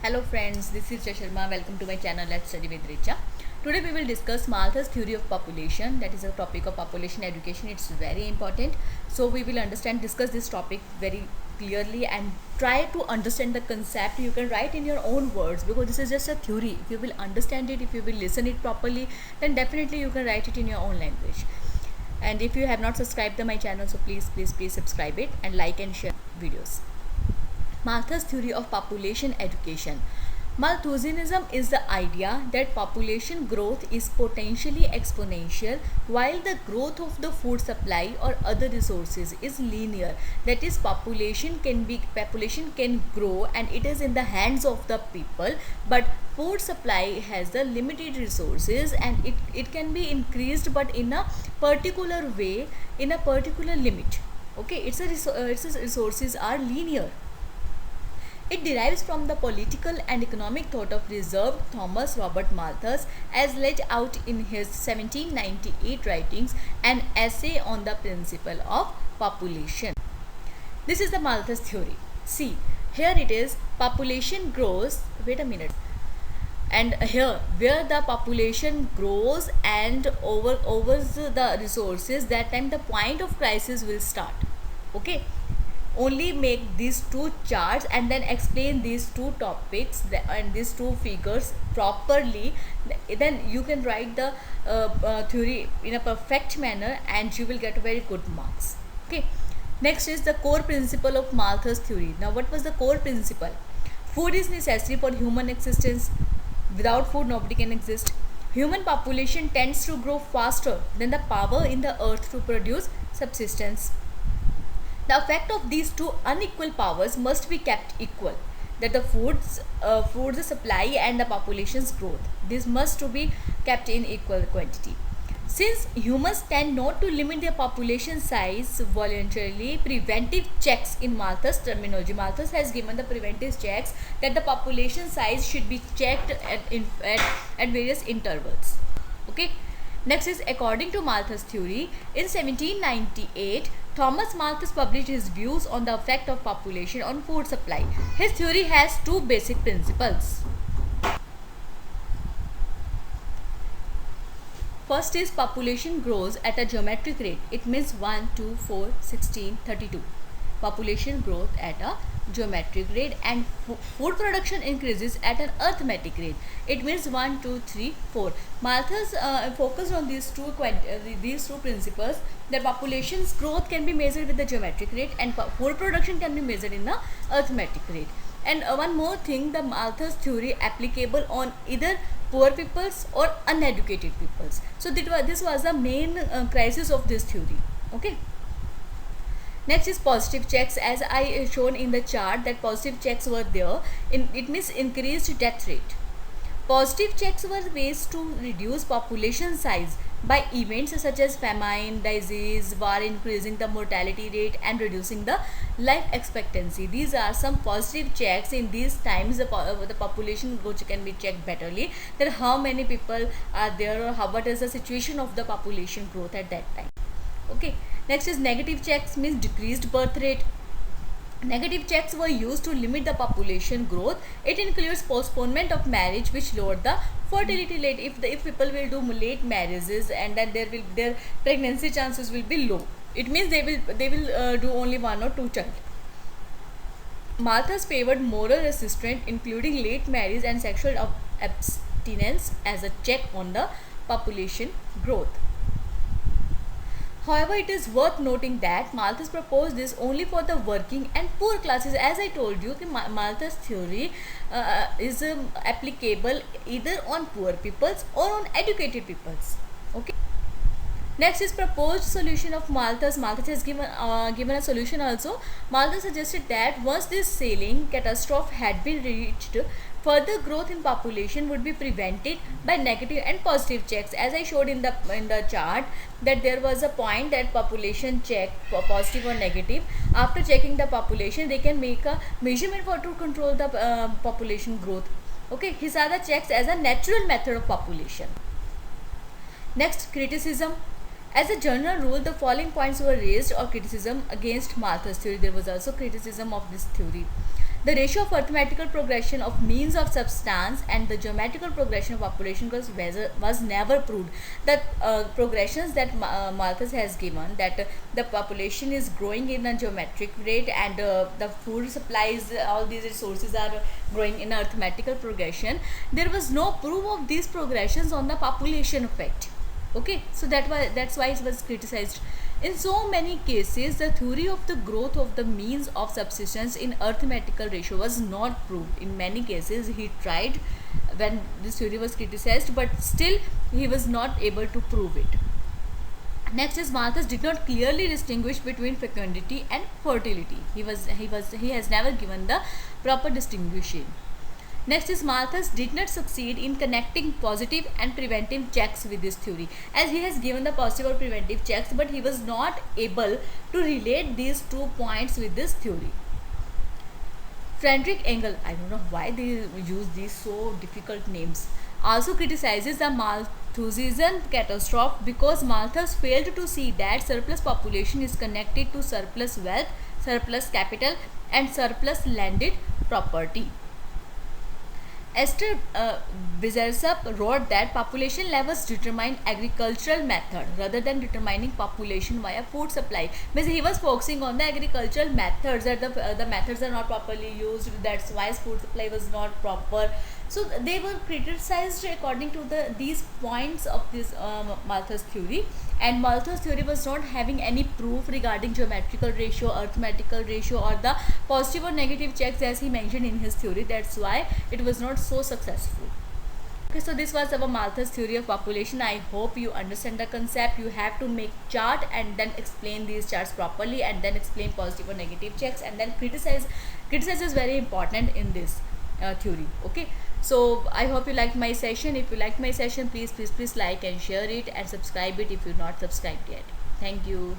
Hello friends, this is Richa Sharma. Welcome to my channel Let's Study with Richa. Today we will discuss Malthus theory of population. That is a topic of population education. It's very important. So we will discuss this topic very clearly and try to understand the concept. You can write in your own words because this is just a theory. If you will understand it, if you will listen it properly, then definitely you can write it in your own language. And if you have not subscribed to my channel, so please subscribe it and like and share videos. Malthus theory of population education. Malthusianism is the idea that population growth is potentially exponential while the growth of the food supply or other resources is linear. That is, population can grow and it is in the hands of the people, but food supply has the limited resources and it can be increased but in a particular way, in a particular limit. Okay, its resources are linear. It derives from the political and economic thought of reserved Thomas Robert Malthus as laid out in his 1798 writings, An Essay on the Principle of Population. This is the Malthus theory. See, here it is, population grows, wait a minute, and here where the population grows and over the resources, that time the point of crisis will start. Okay, only make these two charts and then explain these two topics and these two figures properly, then you can write the theory in a perfect manner and you will get very good marks. Okay, next is the core principle of Malthus theory. Now what was the core principle? Food is necessary for human existence. Without food nobody can exist. Human population tends to grow faster than the power in the earth to produce subsistence. The effect of these two unequal powers must be kept equal, that the food's supply and the population's growth, this must to be kept in equal quantity. Since humans tend not to limit their population size voluntarily, preventive checks in Malthus terminology, Malthus has given the preventive checks that the population size should be checked at various intervals. Okay. Next is, according to Malthus theory, in 1798, Thomas Malthus published his views on the effect of population on food supply. His theory has two basic principles. First is, population grows at a geometric rate. It means 1, 2, 4, 16, 32. Population growth at a geometric rate and food production increases at an arithmetic rate. It means 1, 2, 3, 4. Malthus focused on these two principles, that population's growth can be measured with the geometric rate and food production can be measured in the arithmetic rate. And one more thing, the Malthus theory applicable on either poor peoples or uneducated peoples. So this was the main crisis of this theory. Okay. Next is positive checks. As I shown in the chart that positive checks were there, it means increased death rate. Positive checks were ways to reduce population size by events such as famine, disease, war, increasing the mortality rate and reducing the life expectancy. These are some positive checks. In these times the population which can be checked betterly, that how many people are there or what is the situation of the population growth at that time. Okay. Next is negative checks, means decreased birth rate. Negative checks were used to limit the population growth. It includes postponement of marriage, which lowered the fertility rate. If people will do late marriages, and then their pregnancy chances will be low. It means they will do only 1 or 2 child. Malthus favored moral restraint, including late marriage and sexual abstinence, as a check on the population growth. However, it is worth noting that Malthus proposed this only for the working and poor classes. As I told you, Malthus theory is applicable either on poor peoples or on educated peoples. Okay. Next is proposed solution of Malthus. Malthus has given a solution also. Malthus suggested that once this sailing catastrophe had been reached, further growth in population would be prevented by negative and positive checks. As I showed in the chart, that there was a point that population check for positive or negative. After checking the population, they can make a measurement for to control the population growth. Okay, he saw the checks as a natural method of population. Next, criticism. As a general rule, the following points were raised or criticism against Malthus theory. There was also criticism of this theory. The ratio of arithmetical progression of means of substance and the geometrical progression of population was never proved. The progressions that Malthus has given, that the population is growing in a geometric rate and the food supplies, all these resources are growing in arithmetical progression, there was no proof of these progressions on the population effect. Okay, so that's why it was criticized. In so many cases, the theory of the growth of the means of subsistence in arithmetical ratio was not proved. In many cases, he tried when this theory was criticized, but still he was not able to prove it. Next is Malthus did not clearly distinguish between fecundity and fertility. He has never given the proper distinguishing. Next is Malthus did not succeed in connecting positive and preventive checks with this theory, as he has given the positive or preventive checks, but he was not able to relate these 2 points with this theory. Friedrich Engels, I don't know why they use these so difficult names, also criticizes the Malthusian catastrophe because Malthus failed to see that surplus population is connected to surplus wealth, surplus capital and surplus landed property. Esther Bizersup wrote that population levels determine agricultural method rather than determining population via food supply. Means he was focusing on the agricultural methods, that the methods are not properly used, that's why food supply was not proper. So they were criticized according to these points of this Malthus theory, and Malthus theory was not having any proof regarding geometrical ratio, arithmetical ratio or the positive or negative checks as he mentioned in his theory. That's why it was not so successful. Okay, so this was our Malthus theory of population. I hope you understand the concept. You have to make chart and then explain these charts properly and then explain positive or negative checks and then criticize is very important in this theory. Okay, so I hope you liked my session. If you liked my session, please like and share it and subscribe it if you're not subscribed yet. Thank you.